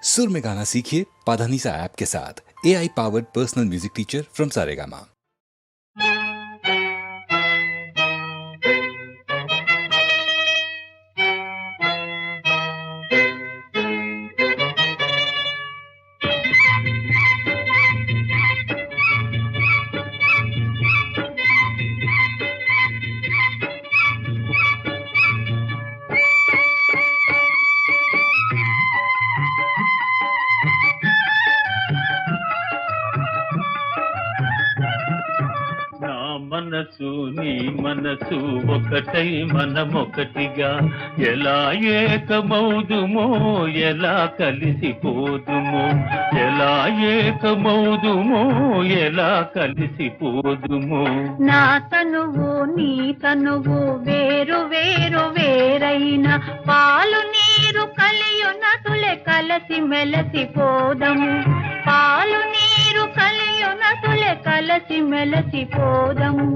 सुर में गाना सीखिए पाधानीसा ऐप के साथ। AI powered personal music teacher from Saregama. మనసు నీ మనసు ఒకటై మనమొకటిగా ఎలా ఏకమౌదుమో ఎలా కలిసిపోదుమో ఎలా ఏకమౌదుమో ఎలా కలిసిపోదుమో నా తనువు నీ తనువు వేరు వేరు వేరైన పాలు నీరు కలియునతులే కలసి మెలసిపోదము పాలు నీరు కలియునతులే కలసి మెలసిపోదము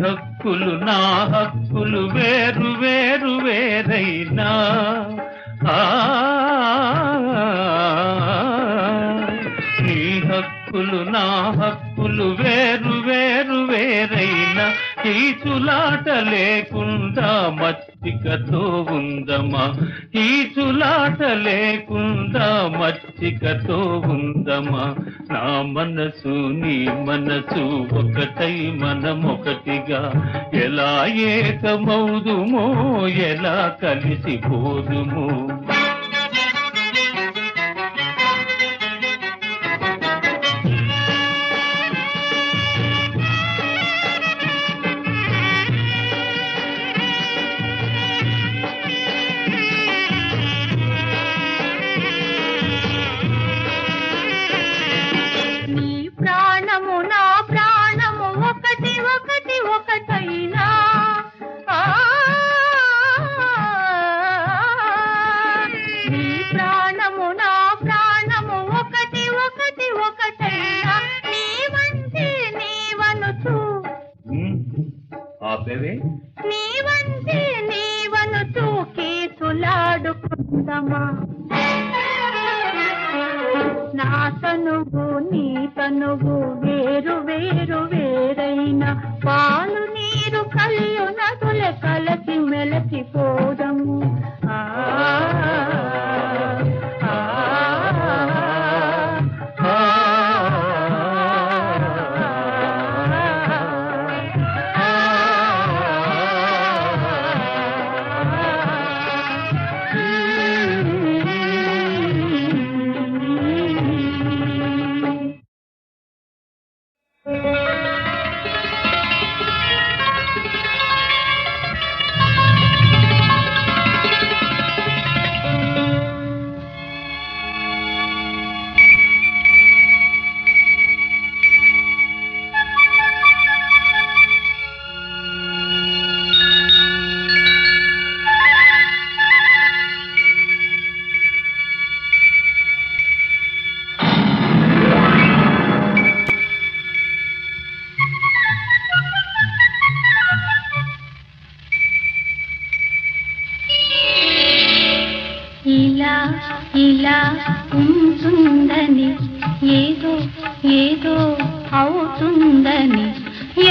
హక్కులు నా హక్కులు వేరు వేరు వేరైనా నీ హక్కులు నా హక్కులు వేరు వేరు వేరైనా కీచులాట లేకుండా మచ్చికతో ఉందమా కీచులాట లేకుండా మచ్చికతో ఉందమా నా మనసు నీ మనసు ఒకటై మనమొకటిగా ఎలా ఏకమౌదుమో ఎలా కలిసిపోదుమో నీవంటే నీవను తూకి తులాడుకుందమా నా తనువు నీ తనువు వేరు వేరు వేరైన పాలు నీరు కలియునతులే కలసి మెలసిపోదము ఇలా ఉంటుందని ఏదో ఏదో అవుతుందని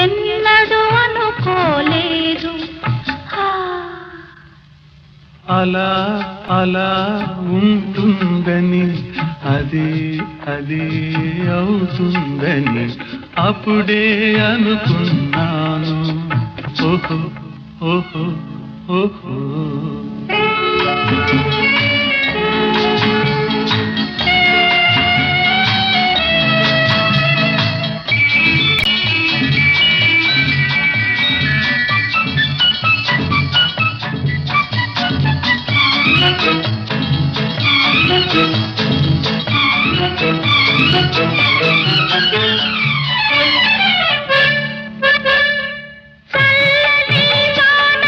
ఎన్నడూ అనుకోలేదు అలా అలా ఉంటుందని అది అది అవుతుందని అప్పుడే అనుకున్నాను ఓహో ఓహో ఓహో చల్లని వాన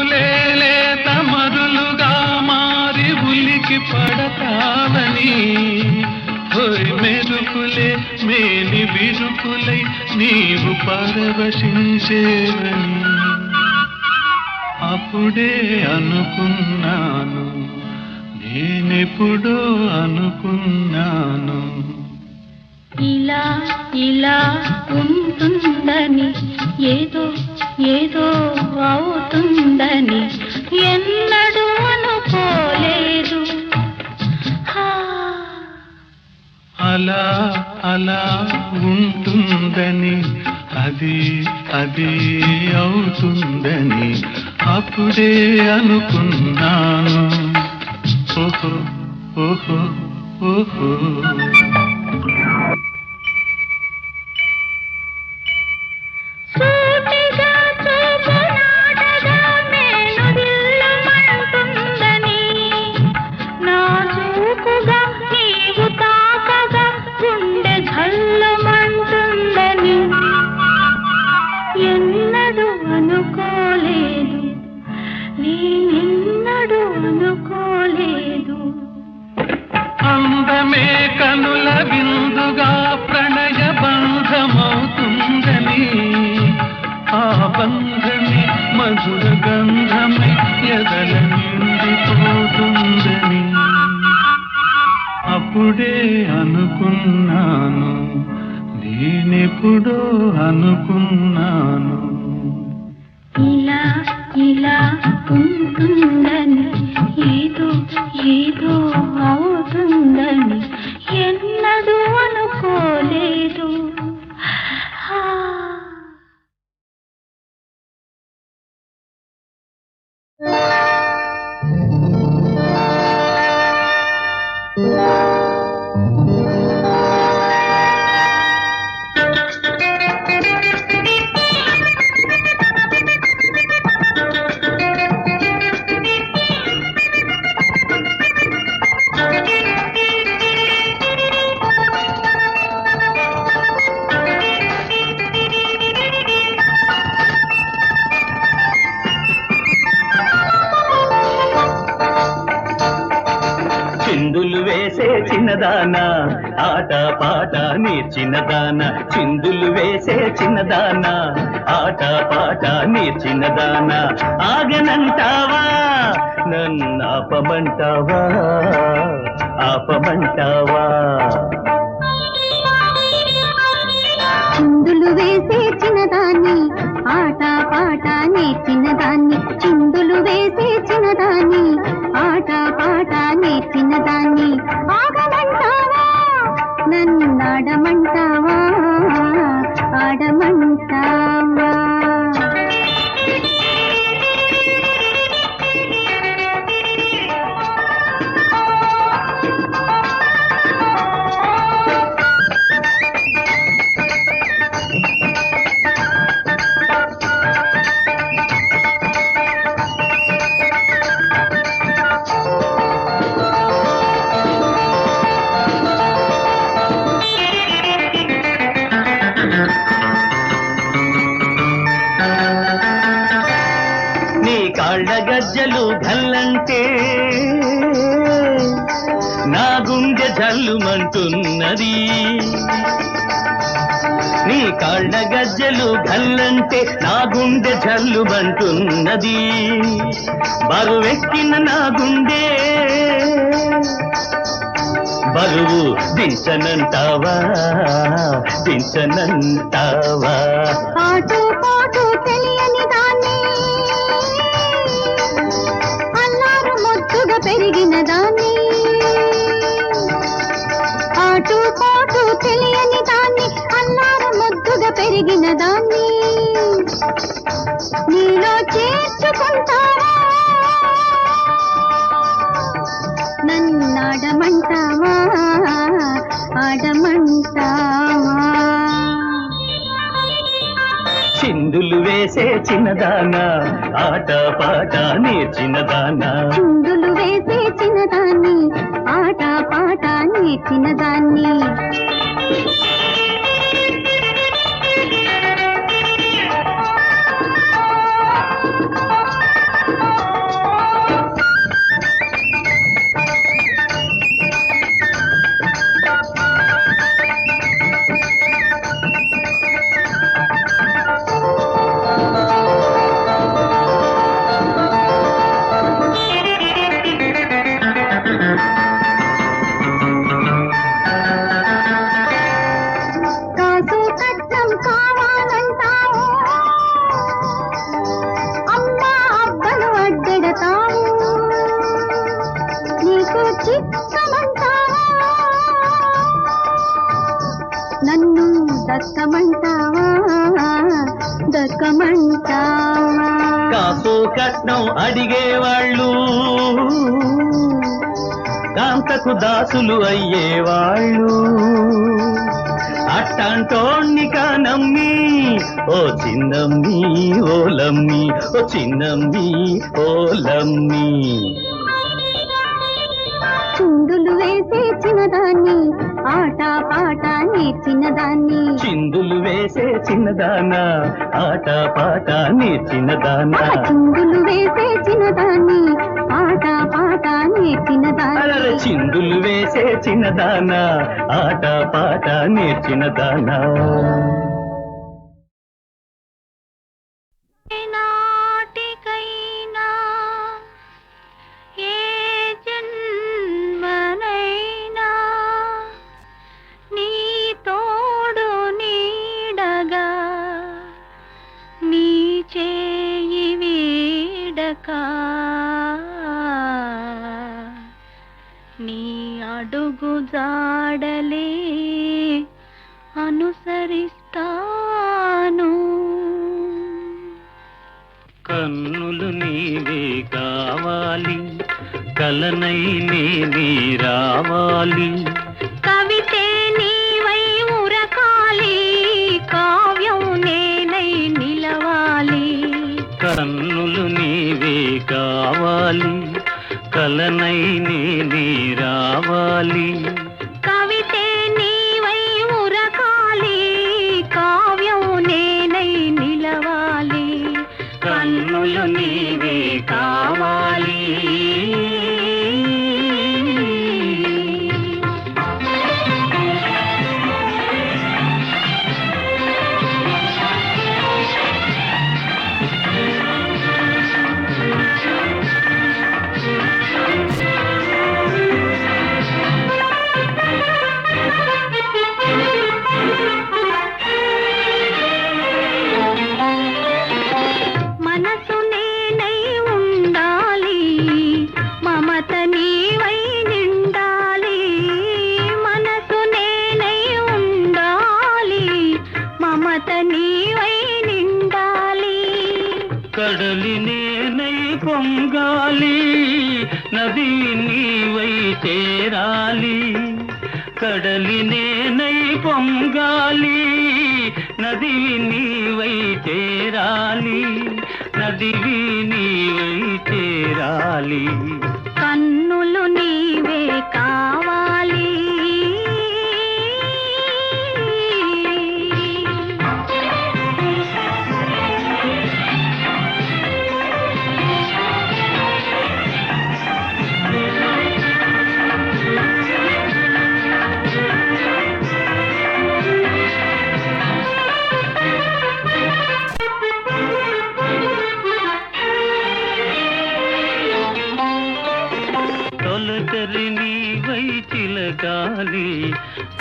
మెరుపులేలే తమరులుగా మారి ఉలికి పడతావని హోయ్ మెరుపులే మేని విరుపులై నీవు పరవశించేవని అప్పుడే అనుకున్నాను నేనెప్పుడో అనుకున్నాను ఇలా ఇలా ఉంటుందని ఏదో ఏదో అవుతుందని ఎన్నడూ అనుకోలేదు హా. అలా అలా ఉంటుందని అది అది అవుతుందని అప్పుడే అనుకున్నాను ఓహో ఓహో ఓహో సూటిగా చూపు నాటగా మేను దిల్లుమంటుందని నాజూకుగా నీవు తాకగా గుండె జల్లుమంటుందని ఎన్నడూ అనుకోలేదు నేనెన్నడూ అనుకోలేదు అందమే కనుల విందుగా ప్రణయ బంధమవుతుందని ఆ బంధమే మధుర గంధమై ఎదల నిండిపోతుందని అప్పుడే అనుకున్నాను నేనెప్పుడో అనుకున్నాను ఇలా ఇలా ఉంటుందని ఏదో ఏదో అవుతుందని ఎన్నడూ అనుకోలేదు హా. చిందులు వేసే చిన్నదానా ఆట పాట నేర్చినదానా చిందులు వేసే చిన్నదానా ఆట పాట నేర్చినదానా ఆగనంటావా నన్నాపమంటావా ఆపమంటావా చిందులు వేసే చిన్నదాన్ని ఆట పాట నేర్చినదాన్ని చిందులు వేసే చిన్నదాన్ని ఆట పాట నేర్చినదాన్ని ఆగమంటావా నన్నాడమంటావా ఆడమంటావా నీ కాళ్ళ గజ్జలు గల్లంటే నా గుండె జల్లుమంటున్నది నీ కాళ్ళ గజ్జలు గల్లంటే నా గుండె జల్లుమంటున్నది బరువెక్కిన నా గుండె బరువు దించనంటావా దించనంటావా పాటు పాటు తెలియని దాన్ని అల్లారు ముద్దుగా పెరిగిన దాన్ని పాటు పాటు తెలియని దాన్ని అల్లారు ముద్దుగా పెరిగిన దాన్ని నీలో చేర్చుకుంటావా నన్నాడమంటావా ఆడమంటావా చిందులు వేసే చిన్నదానా ఆట పాట నేర్చినదానా చిందులు వేసే చిన్నదాన్ని ఆట పాట నేర్చినదాన్ని పడతావు నీకు చిక్కమంటావా నన్ను దక్కమంటావా దక్కమంటావా కాసు కట్నం అడిగేవాళ్ళు కాంతకు దాసులు అయ్యేవాళ్ళు అట్టంటోణ్ణిక నమ్మి ఓ చిన్నమ్మి ఓలమ్మి ఓ చిన్నమ్మి ఓలమ్మి చిందులు వేసే చిన్నదాన్ని ఆట పాట నేర్చినదాన్ని చిందులు వేసే చిన్నదానా ఆట పాట నేర్చినదానా చిందులు వేసే చిన్నదాన్ని ఆట పాట నేర్చినదాన్ని చిందులు వేసే చిన్నదానా ఆట పాట నేర్చినదానా నాటికైనా ఏ జన్మనైనా నీ తోడు నీడగా నీ చేయి వీడక నీ అడుగు జాడలే అనుసరిస్తాను కన్నులు నీవే కావాలి కలనై నేనే రావాలి కవితే నీవై ఉరకాలి కావ్యం నేనై నిలవాలి కన్నులు నీవే కావాలి కలనై నేనే రావాలి కవితే నీవై ఉరకాలి కావ్యం నేనై నిలవాలి కన్నులు నీవే కావాలి మనసు నేనై ఉండాలి మమత నీవై నిండాలి మనసు నేనై ఉండాలి మమత నీవై నిండాలి కడలి నేనై పొంగాలి నది నీవై చేరాలి కడలి నేనై పొంగాలి నది నీవై చేరాలి నదివి నీవై చేరాలి కన్నులు నీవే కావాలి తొలకరి నీవై చిలకాలి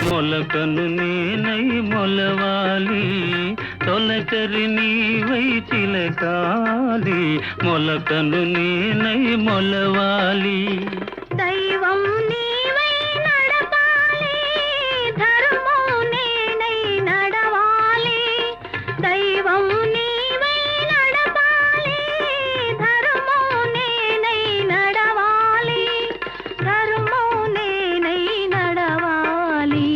మొలకను నేనై మొలవాలి తొలకరి నీవై చిలకాలి మొలకను నేనై మొలవాలి దైవం నీవై నడపాలి ధర్మం నేనై నడవాలి దైవం నీవై నడపాలి ధర్మం నేనై నడవాలి ధర్మం నేనై నడవాలి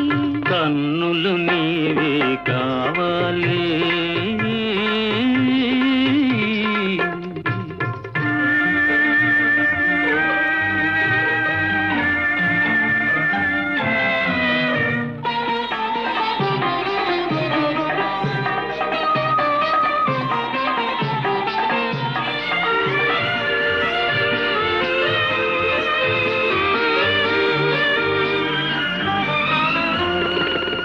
కన్నులు నీవే కావాలి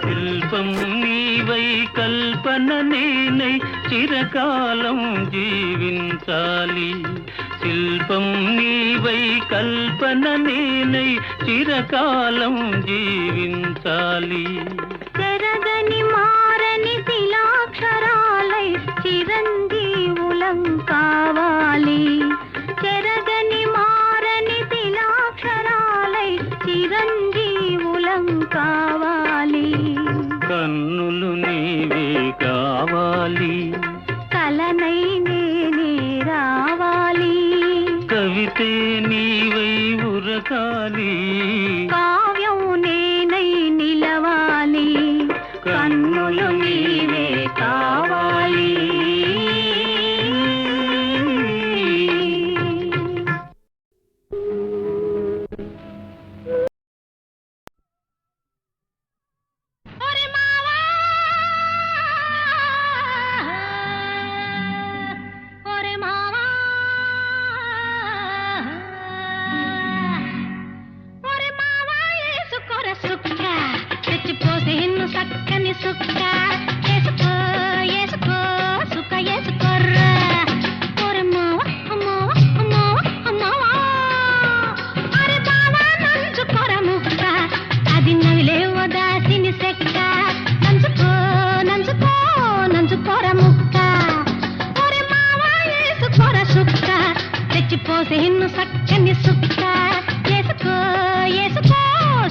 శిల్పం నీవై కల్పన నేనై చిరకాలం జీవించాలి శిల్పం నీవై కల్పన నేనై చిరకాలం జీవించాలి చెరగని మారని శిలాక్షరాలై చిరంజీవులం కావాలి చెరగని ఊతే నీవై ఉరకాలి, కావ్యం నేనై నిలవాలి, కన్నులు నీవే కావాలి. ఒరే మావా, ఒరే మావా, ఒరే మావా, ఏసుకోర సుక్క, తెచ్చిపోసే ఇన్ను సక్కని సుక్క, ఏసుకో ఏసుకో సుక్క ఏసుకోర్రా. ఒరే మావా, అమ్మావా అమ్మావా అమ్మావా, అరే బావా నంచుకోర ముక్క, అది నవిలేవో దాసిని సెక్క, నంచుకో నంచుకో నంచుకోర ముక్క. ఒరే మావా, ఏసుకోర సుక్క, తెచ్చిపోసే ఇన్ను సక్కని సుక్క, ఏసుకో ఏసుకో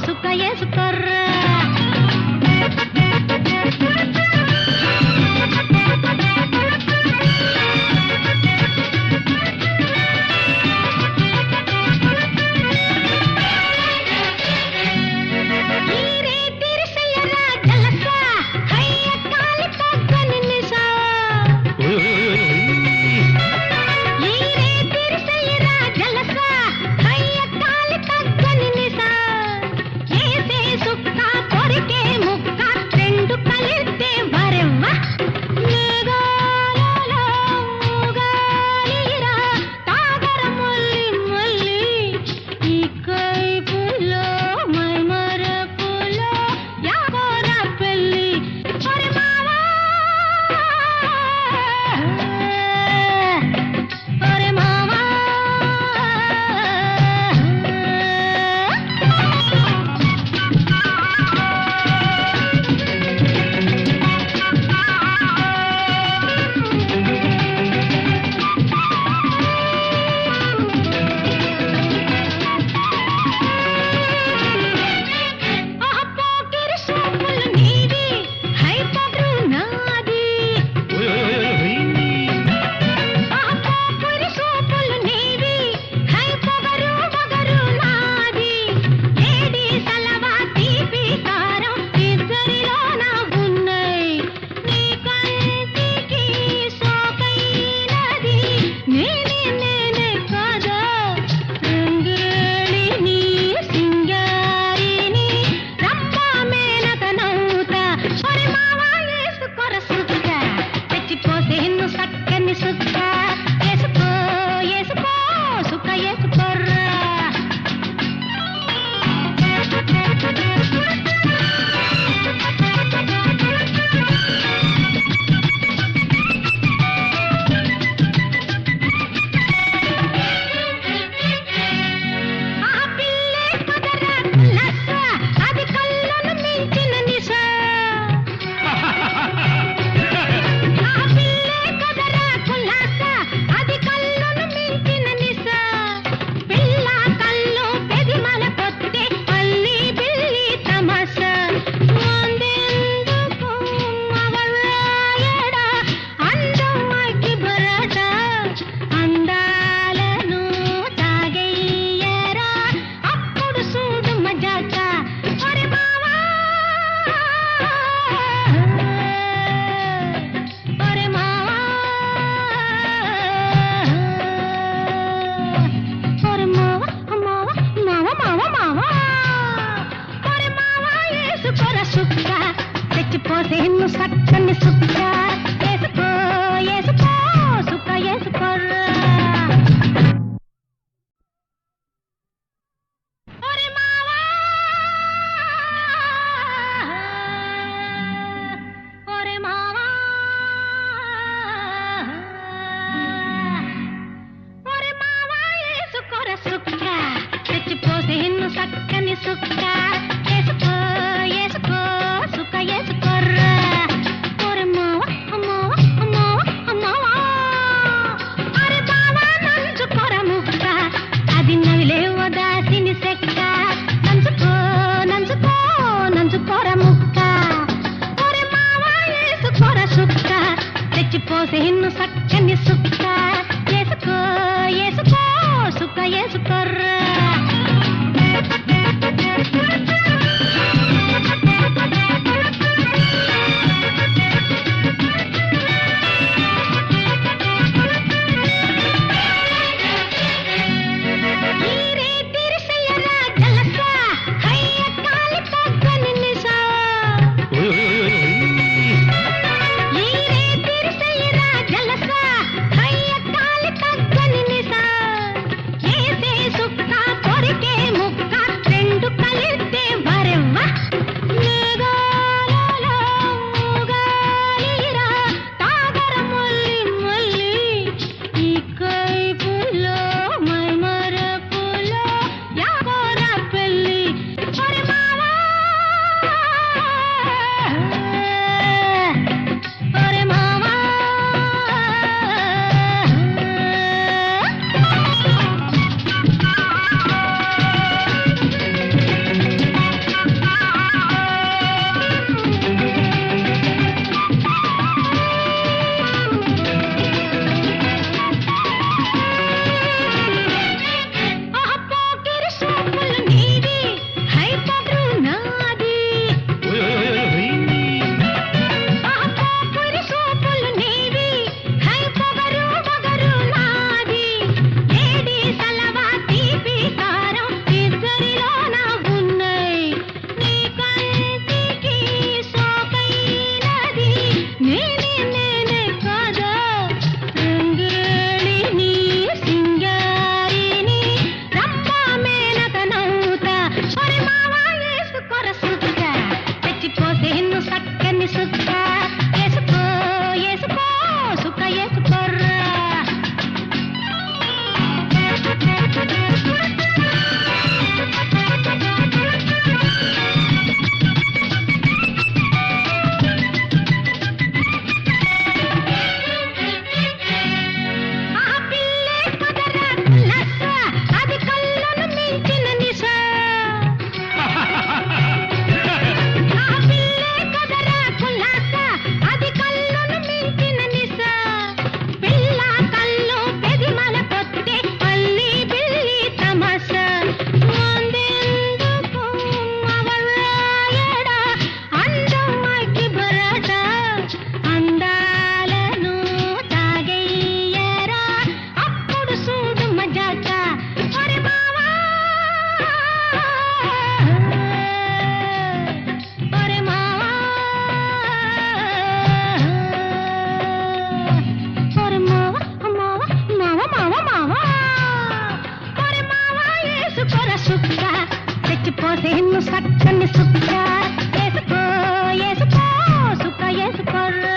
సుక్క ఏసుకోర్రా. ఈరే తిరిసెయ్యరా జలస, హయ్య కాలి పగ్గని నిసా. ఈరే తిరిసెయ్యరా జలస, హయ్య కాలి పగ్గని నిసా. ఏసే సుక్క కొరికే ముక్క, రెండు కలిస్తే వరెవ్వ. మేఘాలలో మూగాలిరా, తాగర ముల్లి ముల్లి, ఈ కైపులో మైమరపులో యాగోర పెళ్ళి. ఒరే మావా, ఒరే మావా, పోకిరి సోపులు నీవి, హై పొగరు నాది. పోకిరి సోపులు నీవి, హై పొగరు పొగరు నాది. ఏడి సలవా తీపి కారం ఇద్దరిలోన ఉన్నై, నీ కంటికి సోకైనది నేనే నేనే కాదా. రంగేళిని సింగారిని రమ్మా మేనక నవ్వుతా. ఒరే మావా, ఏసుకోర సుక్క, తెచ్చిపోసే ఇన్ను సక్కని సుక్క, ఏసుకో ఏసుకో సుక్క ఏసుకోర్రా. ఆ పిల్లే కదరా కులస, అది కళ్ళను మించిన నిస. ఆ పిల్లే కదరా కులస, అది కళ్ళను మించిన నిస. పిల్ల కళ్ళు పెదిమల పొత్తే పల్లి బిల్లి తమస. అందెందుకు మగరాయడా, అందం అగ్గి బరట, అందాలను తాగెయ్యరా, అప్పుడు చూడు మజాక. ఒరే మావా, ఒరే మావా, ఒరే మావా మావా మావా మావా మావా, ఒరే మావా, ఏసుకోర సుక్క, తెచ్చిపోసే ఇన్ను సక్కని సుక్క, ఏసుకో ఏసుకో సుక్క ఏసుకోర్రా. ఒరే మావా, ఒరే మావా, ఒరే మావా, ఏసుకోర సుక్క, తెచ్చిపోసే ఇన్ను సక్కని సుక్క, ఏసుకో ఏసుకో సుక్క ఏసుకోర్రా. ఒరే మావా అమ్మావా అమ్మావా అమ్మావా, అరే బావా నంచుకోర ముక్క, అది నవిలేవో దాసిని సెక్క, నంచుకో నంచుకో నంచుకోర ముక్క. ఒరే మావా, ఏసుకోర సుక్క, తెచ్చిపోసే ఇన్ను సక్కని సుక్క, ఏసుకో ఏసుకో సుక్క వేసుకోర్రా తెచ్చిపోసేను సక్కని సుక్క వేసుకో వేసుకో సుక్క వేసుకోర్రా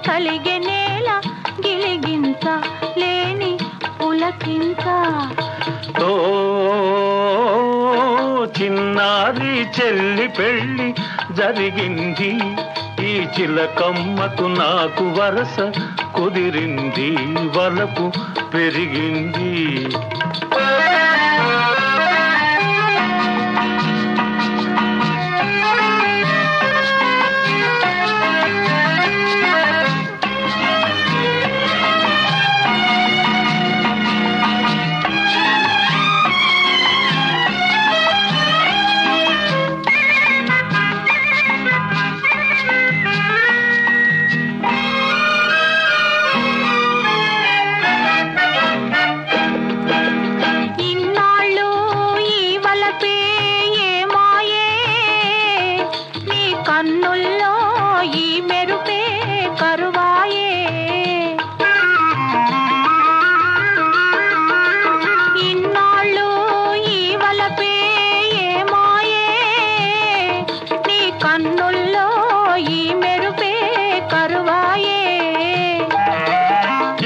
కలిగే నేల గిలిగింత లేని పులకింత ఓ చిన్నారి చెల్లి పెళ్ళి జరిగింది ఈ చిలకమ్మకు నాకు వరస కుదిరింది వలపు పెరిగింది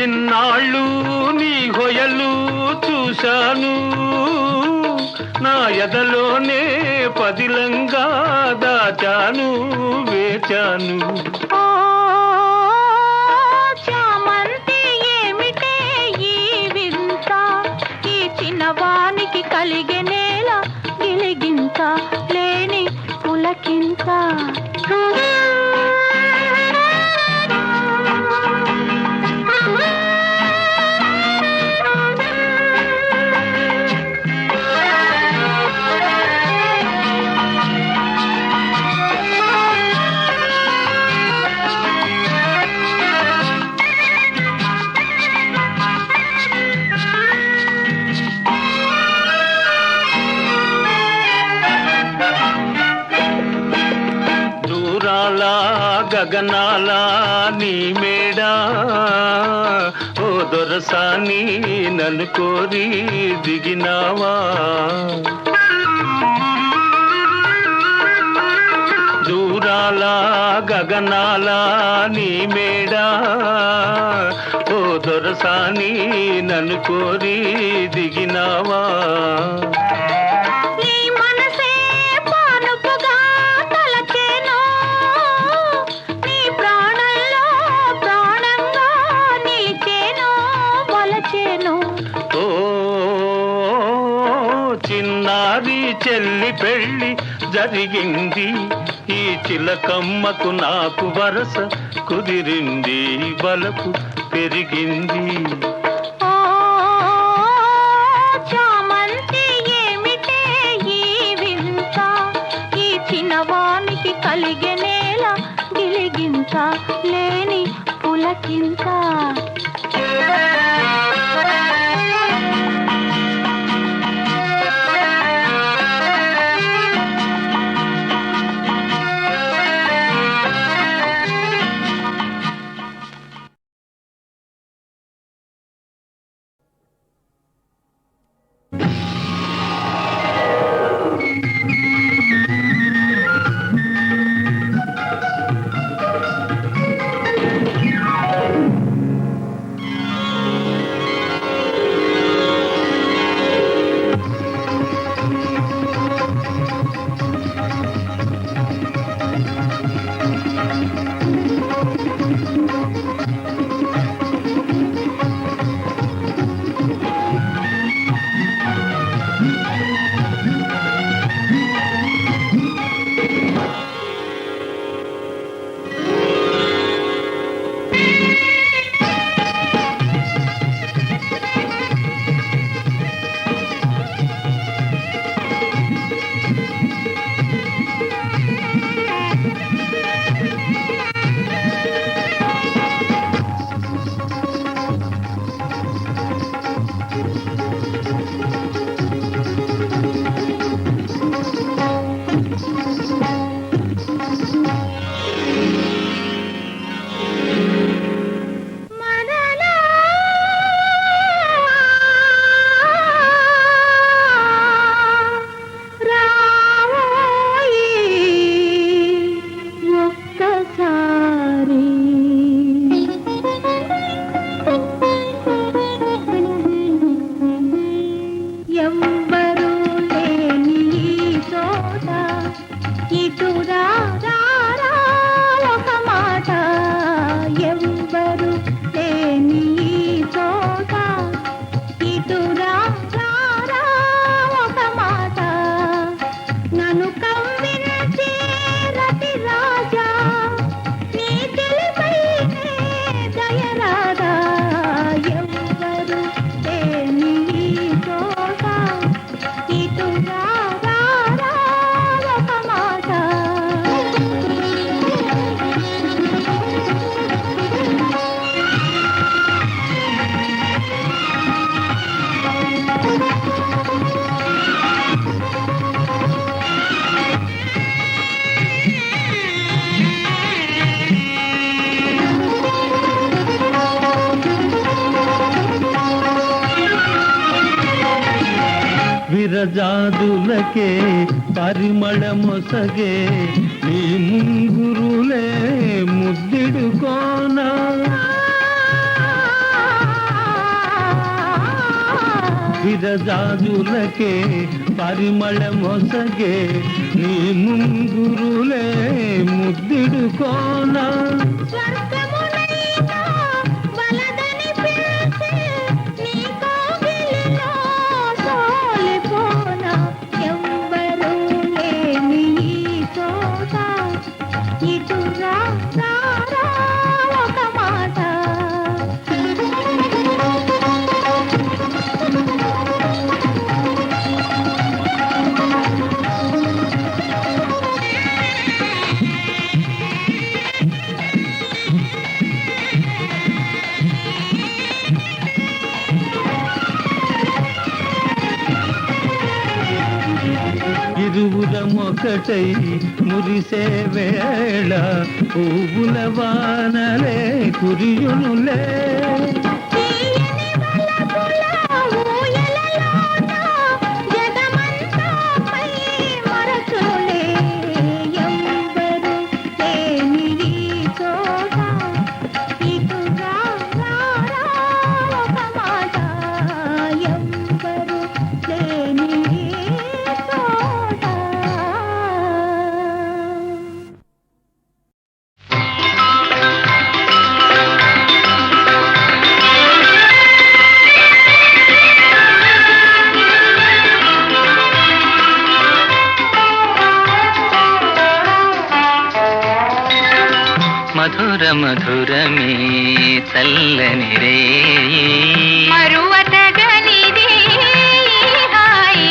ఇన్నాళ్ళు నీ హొయలు చూశాను, నా ఎదలోనే పదిలంగా దాచాను వేచాను. చామంతి ఏమిటే ఈ వింత, ఈ చిన్నవానికి కలిగే నేల గిలిగింత లేని పులకింత. గగనాల నీ మేడా ఓ దొరసాని నన్ను కోరి దిగినావా, దూరాల గగనాల నీ మేడా ఓ దొరసాని నన్ను కోరి దిగినావా. చిన్నారి చెల్లి పెళ్ళి జరిగింది, ఈ చిలకమ్మకు నాకు వరస కుదిరింది, వలపు పెరిగింది. చామంతి ఏమిటే ఈ వింత, ఈ చిన్నవానికి కలిగే నేల గిలిగింత లేని పులకింత. విరజాదులకే పరిమళమొసగే నీ ముంగురులే ముద్దిడుకోనా, విరజాజులకే పరిమళమొసగే నీ ముంగురులే ముద్దిడుకోనా స్వర్గమునైనా వలదని పిలిచి నీ కోగిలిలో సోలిపోనా ఎవ్వరూ లేని ఈ చోట ఇటు రా రా రా ఒక మాట ఇరువురమొకటై మురిసే వేళ పువ్వుల వానలే కురియునులే తీయని వలపుల ఊయలలోన జగమంతా పై మరచులే ఎవ్వరు లేని ఈ చోట ఇటు రా రా రా ఒక మాట ఎవ్వరు లేని ఈ చోట మధుర మధురమే చల్లని రే మరువతగనిది హాయి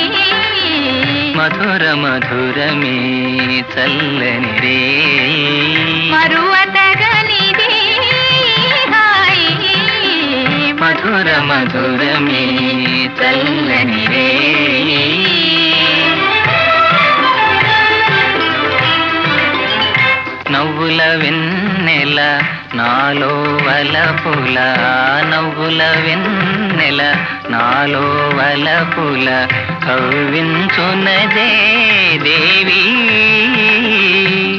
మధుర మధురమే చల్లని రే మరువతగనిది హాయి మధుర మధురమే చల్లని రే నవ్వుల వెన్నెల నాలో వలపుల నవ్వుల వెన్నెల నాలో వలపుల కవ్వించునదే దేవి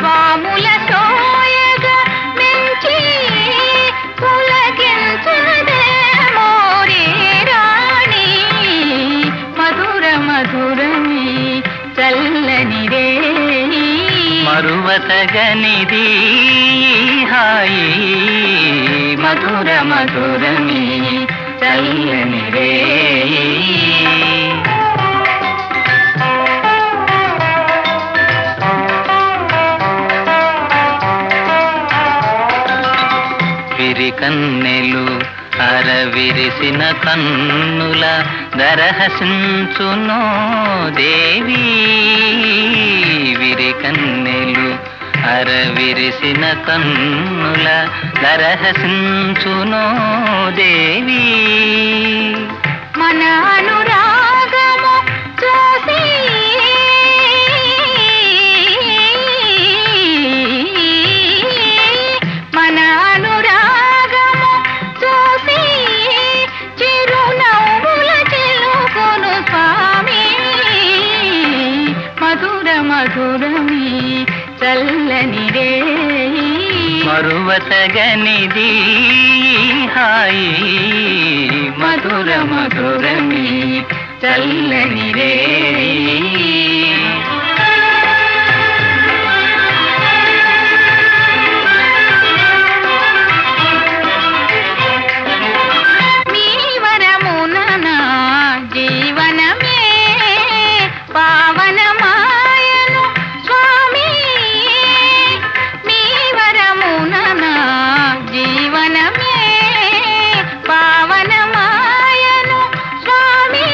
స్వాముల సోయగా మెంచి పులకించదే మోరే రాణి మధుర మధురమి చల్లని రే మరువతగనిది హాయి మధుర మధురమి చల్లని రే విరికన్నెలు అరవిరిసిన కన్నుల దరహసించునో దేవి విరికన్నెలు అరవిరిసిన కన్నుల దరహసించునో దేవి మన అనురాగము చూసి మన అనురాగము చూసి చిరునవ్వుల చెలుకొను స్వామి మధుర మధురమి చల్లని రే మరువతగనిది హాయి మధుర మధురమి చల్లని రే మీ వరమున నా జీవనమే పావనమాయను స్వామి మీ వరమున నా జీవనమే పావనమాయను స్వామి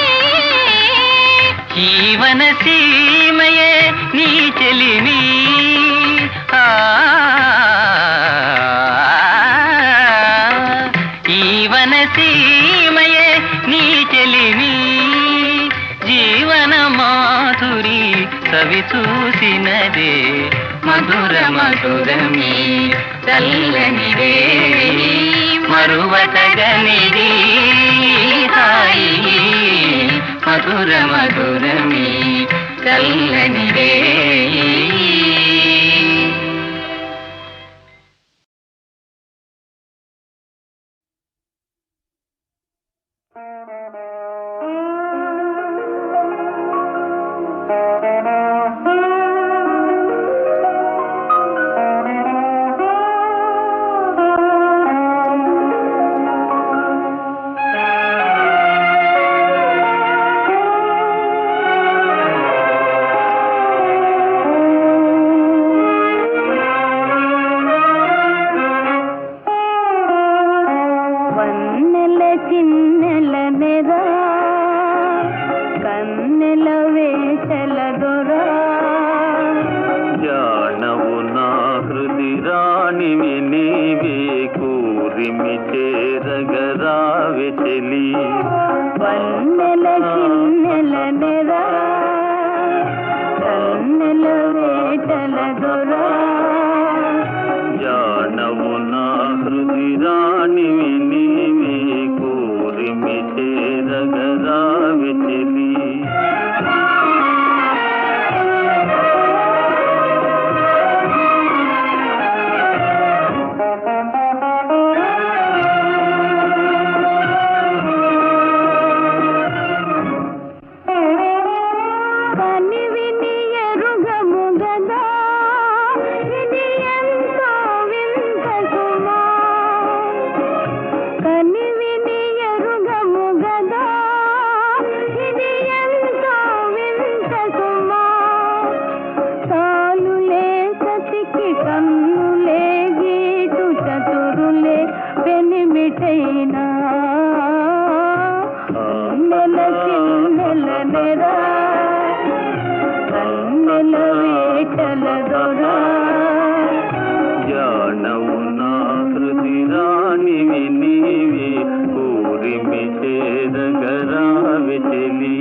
జీవన సీమయే నీ చెలిమి జీవన సీమయే నీ చెలిమి జీవన మాధురి కవి చూసినదే మధుర మధురమి చల్లని రే మరువతగనిది హాయి మధుర మధురమి చల్లని రే చెలి వన్నెల చిన్నెల నెరా కన్నెల వేటల దొరా జానవు నా హృది రాణివి నీవే కోరిమి చేరగరావి చెలి జానవు నా హృది రాణివి నీవే కోరిమి చేరగరావి చెలి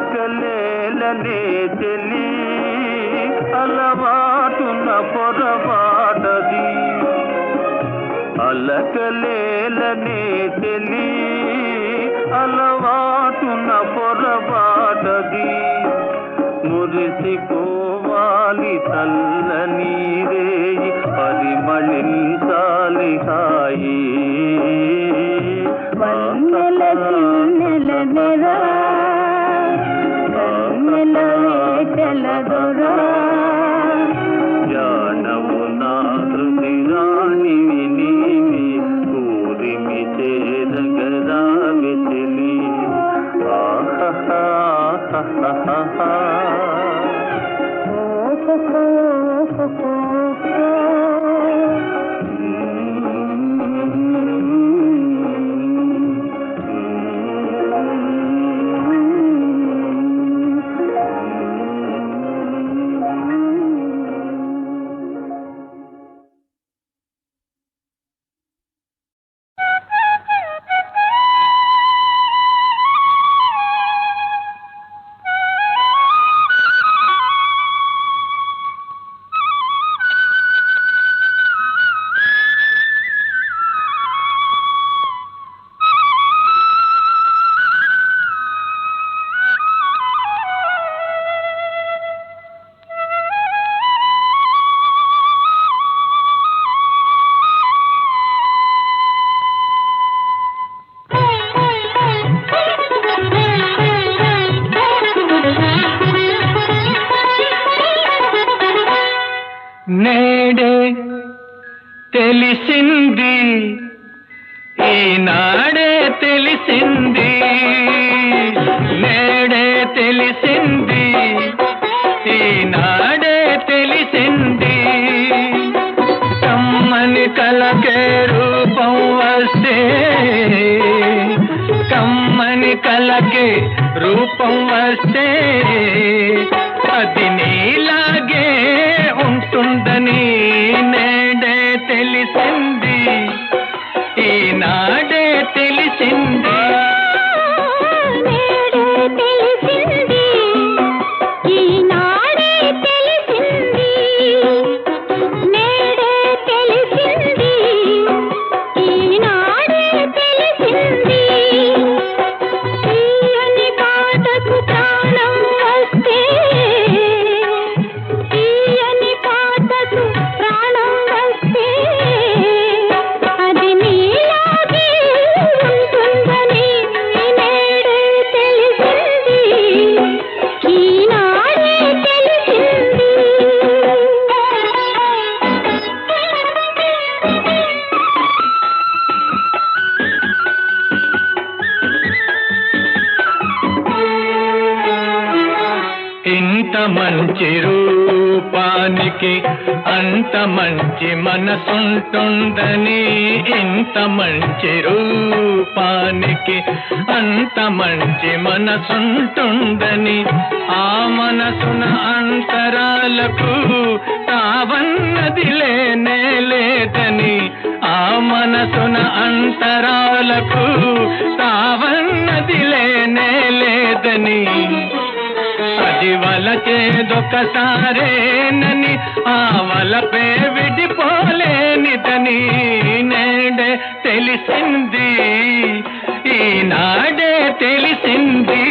అలకలేలనే చెలి అలవాటున పొరపాటది అలకలేలనే చెలి అలవాటున పొరపాటది మురిసిపోవాలి చల్లని రేయి పరిమళించాలి హాయి వన్నెల చిన్నెల నెరా కన్నెల వేటల దొరా జానవు నా హృది రాణివి నీవే కోరిమి చేరగరావి చెలి ఆహా నేడే తెలిసింది ఈనాడే తెలిసింది నేడే తెలిసింది ఈనాడే తెలిసింది కమ్మని కలకే రూపం వస్తే కమ్మని కలకే రూపం వస్తే అది నీలాగే ఉంటుందని నేడే తెలిసింది ఈనాడే తెలిసింది ఇంత మంచి రూపాన్ని రూపానికి అంత మంచి మనసుంటుందని, ఇంత మంచి రూపానికి అంత మంచి మనసుంటుందని, ఆ మనసున అంతరాలకు తావన్నది లేనే లేదని, ఆ మనసున అంతరాలకు తావన్నది లేనే లేదని, అది వలచేదొకసారేనని ఆ వలపే విడిపోలేనిదని నేడే తెలిసింది, ఈనాడే తెలిసింది.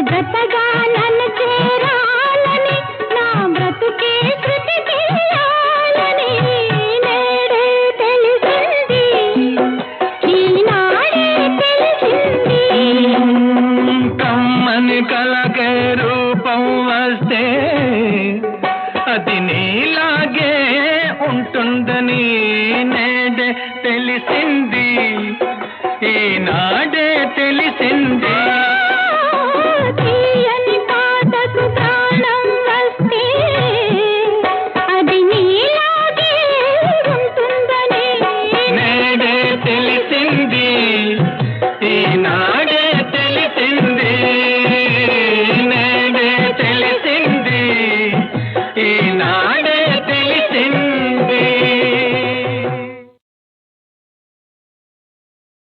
బ్రతగా నన్ను చేరాలని, నా బ్రతుకే శృతి చేయాలని నేడే తెలిసింది, ఈనాడే తెలిసింది. కమ్మని కలకే రూపం వస్తే అది నీలాగే ఉంటుందని నేడే తెలిసింది.